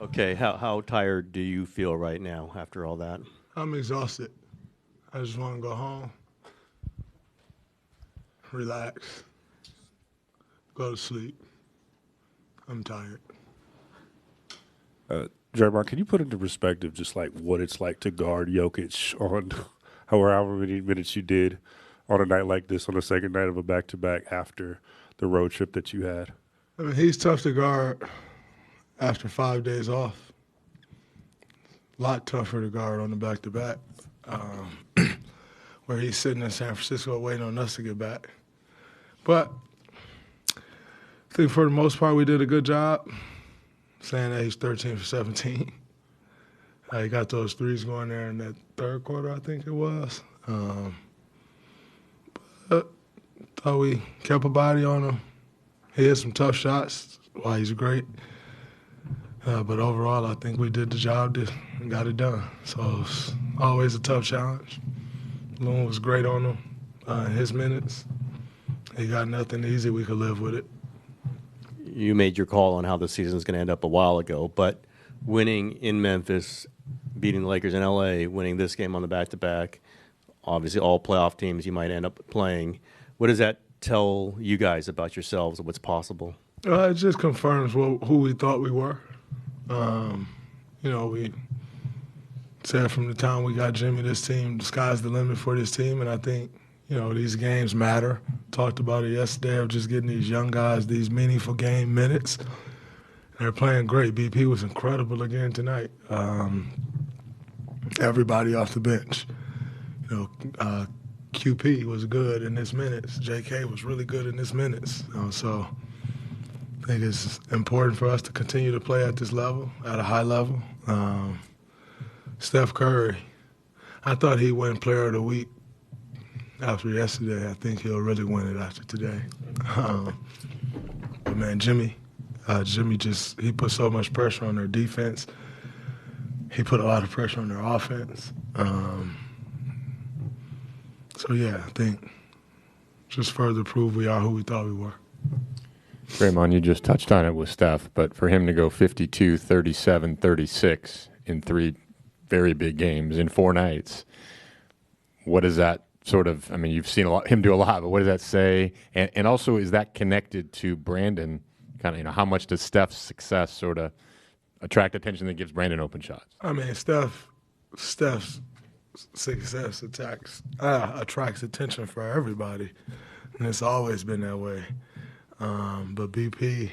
Okay, how tired do you feel right now after all that? I'm exhausted. I just want to go home, relax, go to sleep. I'm tired. Draymond, can you put into perspective just like what it's like to guard Jokic on however many minutes you did on a night like this, on the second night of a back-to-back after the road trip that you had? I mean, he's tough to guard after 5 days off. A lot tougher to guard on the back-to-back, where he's sitting in San Francisco waiting on us to get back. But I think for the most part we did a good job. Saying that he's 13 for 17. He got those threes going there in that third quarter, I think it was. But thought we kept a body on him. He had some tough shots. Why he's great. But overall, I think we did the job and got it done. So it's always a tough challenge. Loon was great on him in his minutes. He got nothing easy. We could live with it. You made your call on how the season is going to end up a while ago, but winning in Memphis, beating the Lakers in LA, winning this game on the back-to-back, obviously all playoff teams you might end up playing. What does that tell you guys about yourselves and what's possible? It just confirms who we thought we were. We said from the time we got Jimmy, this team, the sky's the limit for this team, and I think these games matter. Talked about it yesterday of just getting these young guys these meaningful game minutes. They're playing great. BP was incredible again tonight. Everybody off the bench. QP was good in his minutes. JK was really good in his minutes. So I think it's important for us to continue to play at this level, at a high level. Steph Curry, I thought he'd win Player of the Week. After yesterday, I think he'll really win it after today. But man, Jimmy he put so much pressure on their defense. He put a lot of pressure on their offense. So yeah, I think just further prove we are who we thought we were. Draymond, you just touched on it with Steph, but for him to go 52, 37, 36 in 3 very big games in 4 nights, what is that? Sort of, I mean, you've seen him do a lot, but what does that say? And also, is that connected to Brandon? Kind of, how much does Steph's success sort of attract attention that gives Brandon open shots? I mean, Steph's success attracts attention for everybody, and it's always been that way. But BP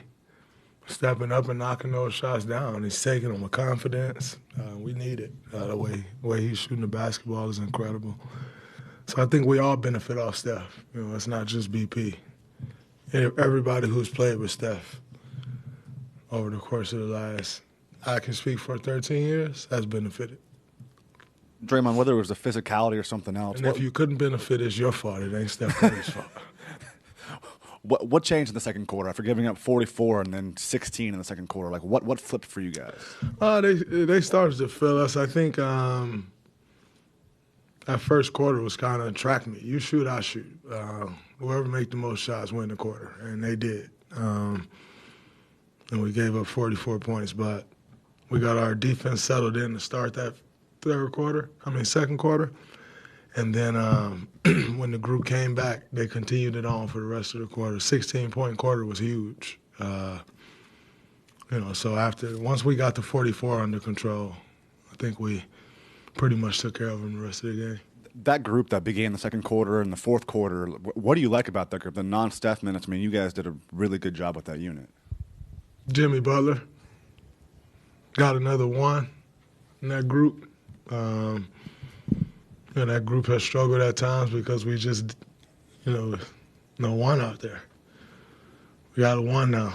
stepping up and knocking those shots down, he's taking them with confidence. We need it. The way he's shooting the basketball is incredible. So I think we all benefit off Steph. It's not just BP. Everybody who's played with Steph over the course of the last, I can speak for 13 years, has benefited. Draymond, whether it was the physicality or something else. And if you couldn't benefit, it's your fault. It ain't Steph Curry's fault. What changed in the second quarter after giving up 44 and then 16 in the second quarter? Like, what flipped for you guys? They started to fill us. I think that first quarter was kind of track meet. You shoot, I shoot. Whoever make the most shots win the quarter, and they did. And we gave up 44 points, but we got our defense settled in to start that second quarter. And then when the group came back, they continued it on for the rest of the quarter. 16-point quarter was huge. So once we got the 44 under control, I think we pretty much took care of them the rest of the game. That group that began the second quarter and the fourth quarter, what do you like about that group? The non-Steph minutes, I mean, you guys did a really good job with that unit. Jimmy Butler got another one in that group. That group has struggled at times because we just, no one out there. We got a one now.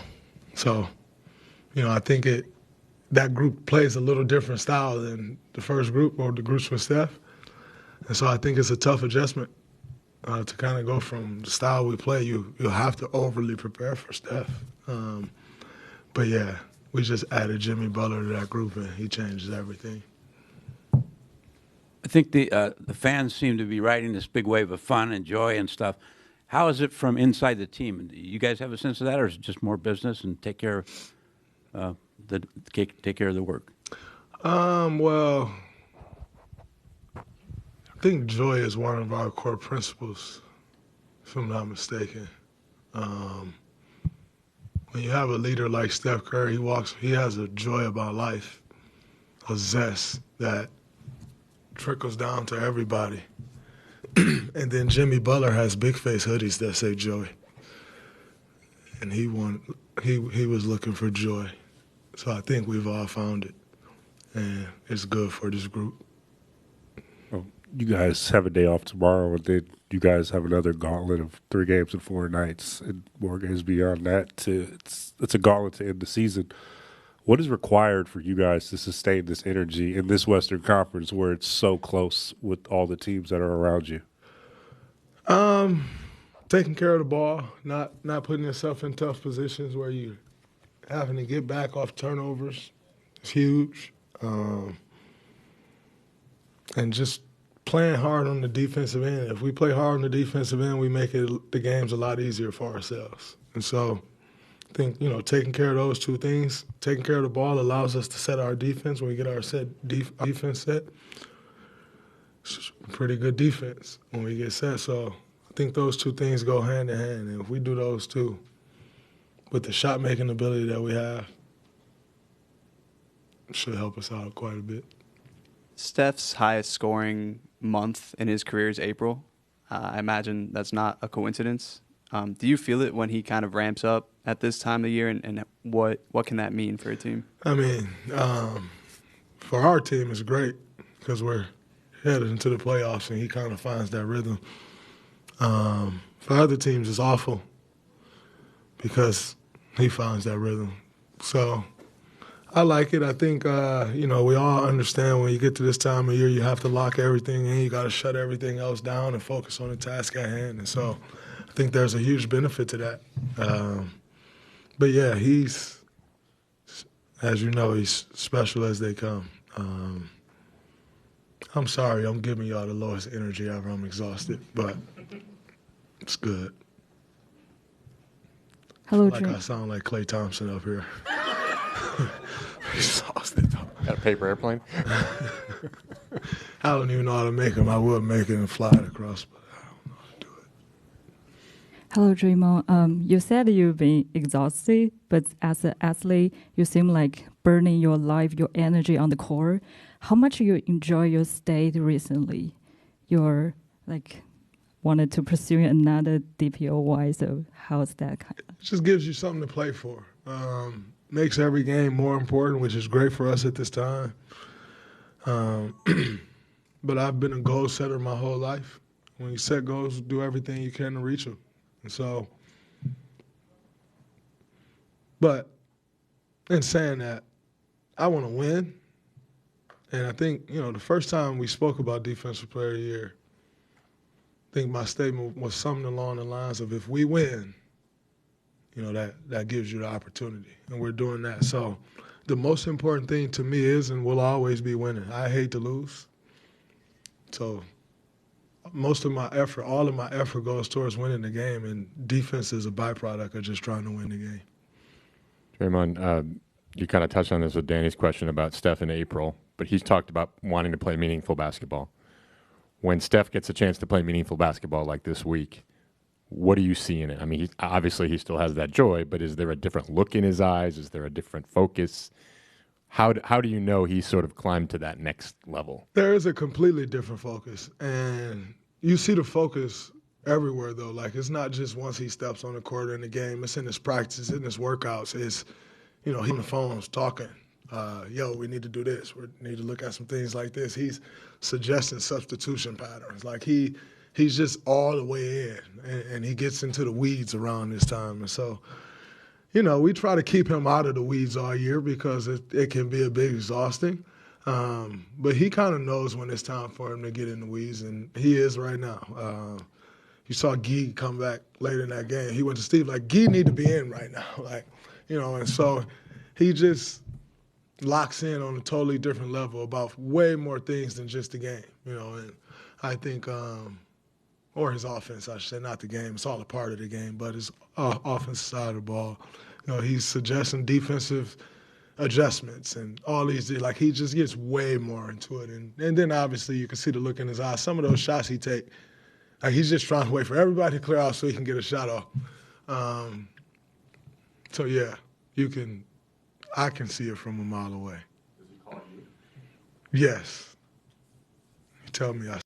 So, I think that group plays a little different style than the first group or the groups with Steph. And so I think it's a tough adjustment to kind of go from the style we play. You'll have to overly prepare for Steph. But yeah, we just added Jimmy Butler to that group, and he changes everything. I think the fans seem to be riding this big wave of fun and joy and stuff. How is it from inside the team? Do you guys have a sense of that, or is it just more business and take care of take care of the work? Well, I think joy is one of our core principles, if I'm not mistaken. When you have a leader like Steph Curry, he has a joy about life, a zest that trickles down to everybody. And then Jimmy Butler has big face hoodies that say joy. And he was looking for joy. So I think we've all found it. And it's good for this group. Well, you guys have a day off tomorrow, and then you guys have another gauntlet of 3 games in 4 nights and more games beyond that. It's a gauntlet to end the season. What is required for you guys to sustain this energy in this Western Conference where it's so close with all the teams that are around you? Taking care of the ball, not putting yourself in tough positions where you're having to get back off turnovers. It's huge. And just playing hard on the defensive end. If we play hard on the defensive end, we make the games a lot easier for ourselves. And so I think, taking care of those 2 things, taking care of the ball allows us to set our defense. When we get our defense set, it's pretty good defense when we get set. So I think those 2 things go hand in hand. And if we do those 2 with the shot-making ability that we have, it should help us out quite a bit. Steph's highest scoring month in his career is April. I imagine that's not a coincidence. Do you feel it when he kind of ramps up at this time of year, and what can that mean for a team? I mean, for our team, it's great because we're headed into the playoffs and he kind of finds that rhythm. For other teams, it's awful because he finds that rhythm. So I like it. I think, we all understand when you get to this time of year, you have to lock everything in. You got to shut everything else down and focus on the task at hand. And so I think there's a huge benefit to that. But, yeah, he's, as you know, he's special as they come. I'm sorry I'm giving y'all the lowest energy ever. I'm exhausted, but it's good. Hello, I sound like Klay Thompson up here. Exhausted though. Got a paper airplane? I don't even know how to make them. I would make it and fly it across, but I don't know how to do it. Hello, Draymond. You said you've been exhausted, but as an athlete, you seem like burning your life, your energy on the court. How much you enjoy your state recently? You're wanted to pursue another DPOY, so how's that kind of? It just gives you something to play for. Makes every game more important, which is great for us at this time. But I've been a goal setter my whole life. When you set goals, do everything you can to reach them. And so, but in saying that, I want to win. And I think, the first time we spoke about Defensive Player of the Year, I think my statement was something along the lines of, if we win, that gives you the opportunity. And we're doing that. So the most important thing to me is and will always be winning. I hate to lose. So most of my effort, all of my effort goes towards winning the game, and defense is a byproduct of just trying to win the game. Draymond, you kind of touched on this with Danny's question about Steph in April, but he's talked about wanting to play meaningful basketball. When Steph gets a chance to play meaningful basketball like this week, what do you see in it? I mean, obviously he still has that joy, but is there a different look in his eyes? Is there a different focus? How do you know he's sort of climbed to that next level? There is a completely different focus, and you see the focus everywhere, though. Like, it's not just once he steps on the court in the game. It's in his practice, in his workouts. It's, he on the phones talking. We need to do this. We need to look at some things like this. He's suggesting substitution patterns. Like, he's just all the way in, and he gets into the weeds around this time. And so, we try to keep him out of the weeds all year because it can be a bit exhausting. But he kind of knows when it's time for him to get in the weeds, and he is right now. You saw Guy come back later in that game. He went to Steve like, Guy need to be in right now. And so he just locks in on a totally different level about way more things than just the game, and I think or his offense, I should say, not the game. It's all a part of the game, but his offensive side of the ball. He's suggesting defensive adjustments and all these, like he just gets way more into it. And then obviously you can see the look in his eyes. Some of those shots he take, like he's just trying to wait for everybody to clear out so he can get a shot off. So yeah, I can see it from a mile away. Does he call you? Yes. He told me I